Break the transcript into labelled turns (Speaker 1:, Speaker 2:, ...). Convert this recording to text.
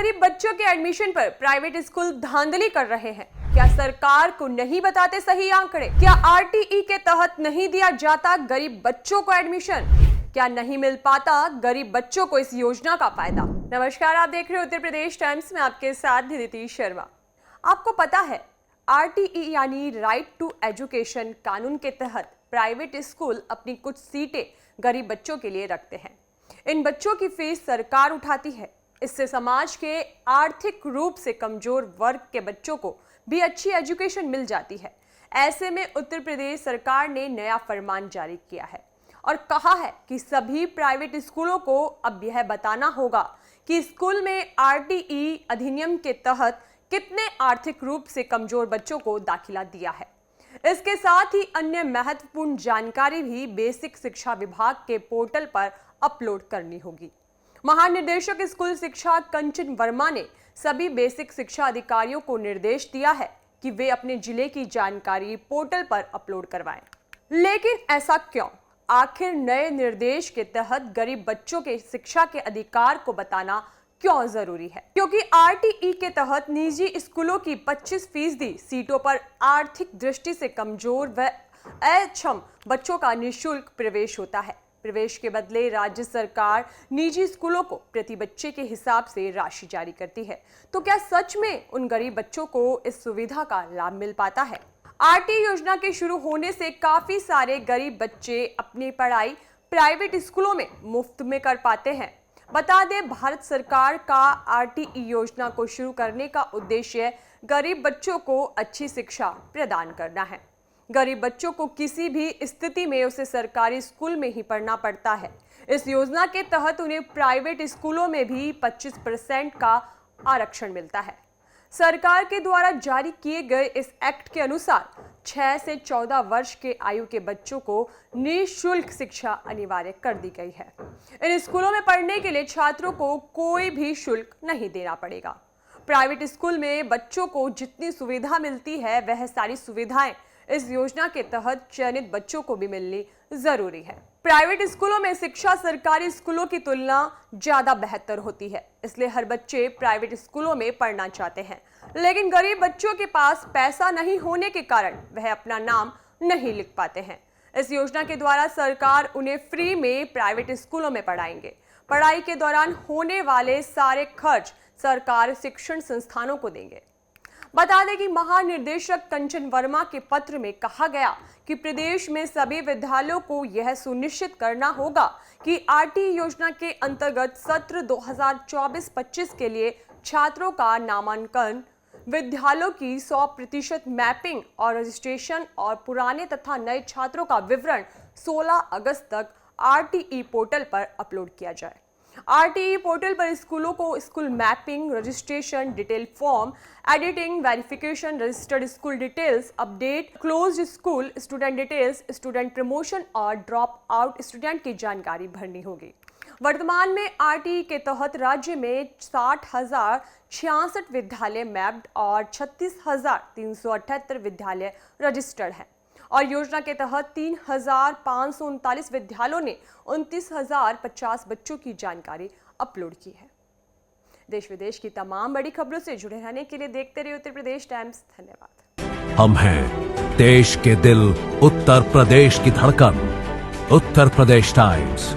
Speaker 1: गरीब बच्चों के एडमिशन पर प्राइवेट स्कूल धांधली कर रहे हैं। क्या सरकार को नहीं बताते सही आंकड़े? क्या आरटीई के तहत नहीं दिया जाता गरीब बच्चों को एडमिशन? क्या नहीं मिल पाता गरीब बच्चों को इस योजना का फायदा? नमस्कार, आप देख रहे हो उत्तर प्रदेश टाइम्स में, आपके साथ निधि शर्मा। आपको पता है आरटीई यानी राइट टू एजुकेशन कानून के तहत प्राइवेट स्कूल अपनी कुछ सीटें गरीब बच्चों के लिए रखते हैं। इन बच्चों की फीस सरकार उठाती है। इससे समाज के आर्थिक रूप से कमजोर वर्ग के बच्चों को भी अच्छी एजुकेशन मिल जाती है। ऐसे में उत्तर प्रदेश सरकार ने नया फरमान जारी किया है और कहा है कि सभी प्राइवेट स्कूलों को अब यह बताना होगा कि स्कूल में आरटीई अधिनियम के तहत कितने आर्थिक रूप से कमजोर बच्चों को दाखिला दिया है। इसके साथ ही अन्य महत्वपूर्ण जानकारी भी बेसिक शिक्षा विभाग के पोर्टल पर अपलोड करनी होगी। महानिदेशक स्कूल शिक्षा कंचन वर्मा ने सभी बेसिक शिक्षा अधिकारियों को निर्देश दिया है कि वे अपने जिले की जानकारी पोर्टल पर अपलोड करवाएं। लेकिन ऐसा क्यों? आखिर नए निर्देश के तहत गरीब बच्चों के शिक्षा के अधिकार को बताना क्यों जरूरी है? क्योंकि आरटीई के तहत निजी स्कूलों की 25% सीटों पर आर्थिक दृष्टि से कमजोर व अक्षम बच्चों का निःशुल्क प्रवेश होता है। प्रवेश के बदले राज्य सरकार निजी स्कूलों को प्रति बच्चे के हिसाब से राशि जारी करती है। तो क्या सच में उन गरीब बच्चों को इस सुविधा का लाभ मिल पाता है? आरटीई योजना के शुरू होने से काफी सारे गरीब बच्चे अपनी पढ़ाई प्राइवेट स्कूलों में मुफ्त में कर पाते हैं। बता दें, भारत सरकार का आरटीई योजना को शुरू करने का उद्देश्य गरीब बच्चों को अच्छी शिक्षा प्रदान करना है। गरीब बच्चों को किसी भी स्थिति में उसे सरकारी स्कूल में ही पढ़ना पड़ता है। इस योजना के तहत उन्हें प्राइवेट स्कूलों में भी 25% का आरक्षण मिलता है। सरकार के द्वारा जारी किए गए इस एक्ट के अनुसार 6 से 14 वर्ष के आयु के बच्चों को निःशुल्क शिक्षा अनिवार्य कर दी गई है। इन स्कूलों में पढ़ने के लिए छात्रों को कोई भी शुल्क नहीं देना पड़ेगा। प्राइवेट स्कूल में बच्चों को जितनी सुविधा मिलती है वह सारी सुविधाएं इस योजना के तहत चयनित बच्चों को भी मिलनी जरूरी है। प्राइवेट स्कूलों में शिक्षा सरकारी स्कूलों की तुलना ज्यादा बेहतर होती है, इसलिए हर बच्चे प्राइवेट स्कूलों में पढ़ना चाहते हैं। लेकिन गरीब बच्चों के पास पैसा नहीं होने के कारण वह अपना नाम नहीं लिख पाते हैं। इस योजना के द्वारा सरकार उन्हें फ्री में प्राइवेट स्कूलों में पढ़ाएंगे। पढ़ाई के दौरान होने वाले सारे खर्च सरकार शिक्षण संस्थानों को देंगे। बता दें कि महानिदेशक कंचन वर्मा के पत्र में कहा गया कि प्रदेश में सभी विद्यालयों को यह सुनिश्चित करना होगा कि आरटीई योजना के अंतर्गत सत्र 2024-25 के लिए छात्रों का नामांकन, विद्यालयों की 100% मैपिंग और रजिस्ट्रेशन और पुराने तथा नए छात्रों का विवरण 16 अगस्त तक आरटीई पोर्टल पर अपलोड किया जाए। आरटीई पोर्टल पर स्कूलों को school mapping, registration, detail form, editing, verification, registered school details, update, closed school student details, student promotion और ड्रॉप आउट स्टूडेंट की जानकारी भरनी होगी। वर्तमान में आरटीई के तहत राज्य में 60,066 विद्यालय मैप्ड और 36,378 विद्यालय रजिस्टर्ड हैं और योजना के तहत 3,539 विद्यालयों ने 29,050 बच्चों की जानकारी अपलोड की है। देश विदेश की तमाम बड़ी खबरों से जुड़े रहने के लिए देखते रहिए उत्तर प्रदेश टाइम्स। धन्यवाद।
Speaker 2: हम हैं देश के दिल, उत्तर प्रदेश की धड़कन, उत्तर प्रदेश टाइम्स।